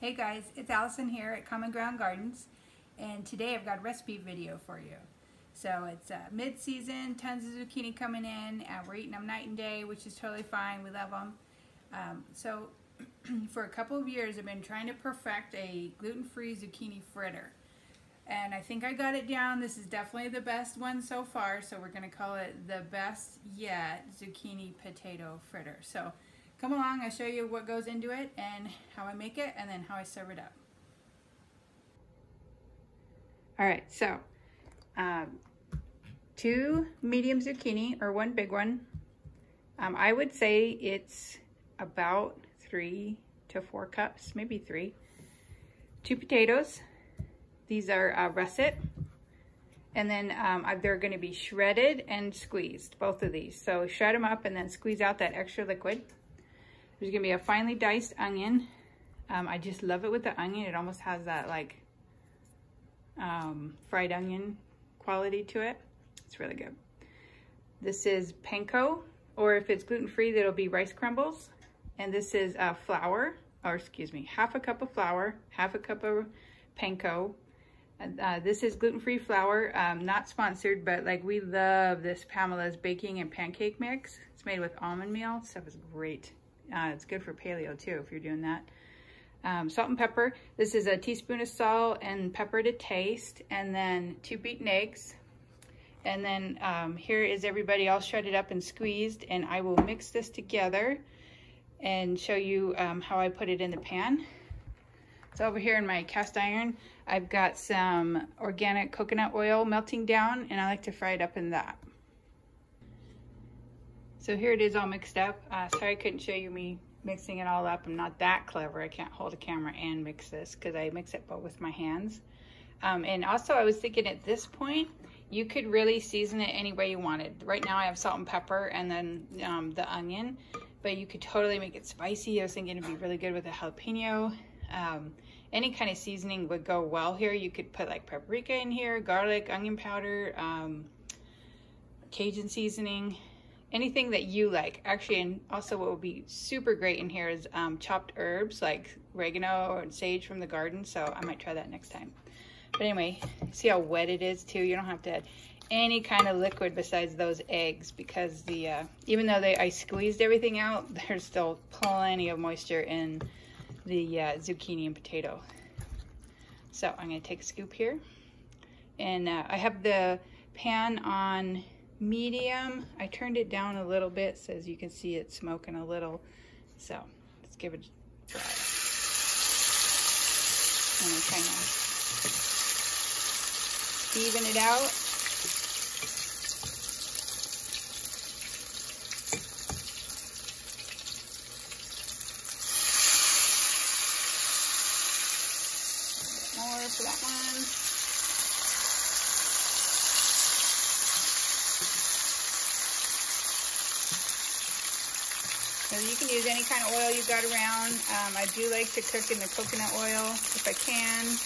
Hey guys, it's Allison here at Common Ground Gardens, and today I've got a recipe video for you. So it's mid-season, tons of zucchini coming in, and we're eating them night and day, which is totally fine. We love them. So for a couple of years I've been trying to perfect a gluten-free zucchini fritter. And I think I got it down. This is definitely the best one so far, so we're going to call it the best yet zucchini potato fritter. So come along, I'll show you what goes into it and how I make it and then how I serve it up. Alright, so 2 medium zucchini or 1 big one. I would say it's about 3 to 4 cups, maybe 3. 2 potatoes. These are russet. And then they're going to be shredded and squeezed, both of these. So shred them up and then squeeze out that extra liquid. There's gonna be a finely diced onion. I just love it with the onion. It almost has that like fried onion quality to it. It's really good. This is panko, or if it's gluten-free, that'll be rice crumbles. And this is flour, or excuse me, half a cup of flour, half a cup of panko. This is gluten-free flour, not sponsored, but like we love this Pamela's baking and pancake mix. It's made with almond meal. Stuff is great. It's good for paleo too if you're doing that. Salt and pepper. This is a teaspoon of salt and pepper to taste, and then 2 beaten eggs. And then here is everybody all shredded up and squeezed, and I will mix this together and show you how I put it in the pan. So over here in my cast iron, I've got some organic coconut oil melting down, and I like to fry it up in that. So here it is all mixed up. Sorry I couldn't show you me mixing it all up. I'm not that clever. I can't hold a camera and mix this because I mix it both with my hands. And also I was thinking at this point, you could really season it any way you wanted. Right now I have salt and pepper and then the onion, but you could totally make it spicy. I was thinking it'd be really good with a jalapeno. Any kind of seasoning would go well here. You could put like paprika in here, garlic, onion powder, Cajun seasoning. Anything that you like. Actually, and also what would be super great in here is chopped herbs like oregano or sage from the garden. So I might try that next time. But anyway, see how wet it is too? You don't have to add any kind of liquid besides those eggs because the even though I squeezed everything out, there's still plenty of moisture in the zucchini and potato. So I'm going to take a scoop here. And I have the pan on medium. I turned it down a little bit so as you can see it's smoking a little. So let's give it a try. And I'm kind of even it out. More for that one. So you can use any kind of oil you've got around. I do like to cook in the coconut oil if I can.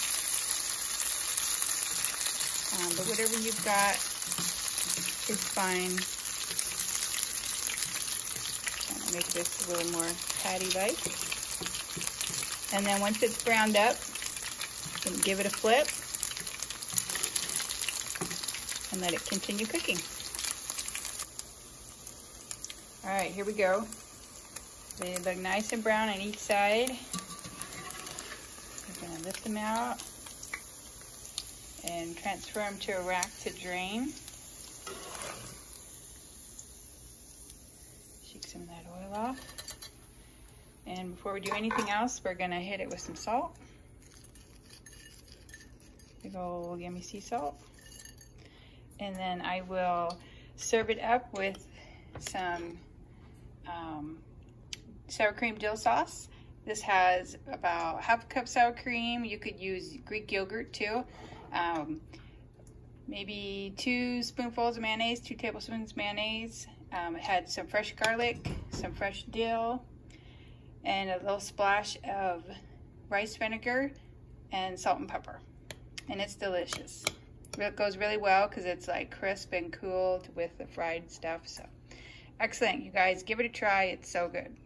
But whatever you've got is fine. I'm gonna make this a little more patty-like. And then once it's browned up, you can give it a flip and let it continue cooking. All right, here we go. They look nice and brown on each side. We're gonna lift them out and transfer them to a rack to drain. Shake some of that oil off. And before we do anything else, we're gonna hit it with some salt. Big old yummy sea salt. And then I will serve it up with some sour cream dill sauce. This has about half a cup sour cream. You could use Greek yogurt too. Maybe 2 spoonfuls of mayonnaise, 2 tablespoons mayonnaise. It had some fresh garlic, some fresh dill, and a little splash of rice vinegar and salt and pepper. And it's delicious. It goes really well because it's like crisp and cooled with the fried stuff. So excellent, you guys, give it a try. It's so good.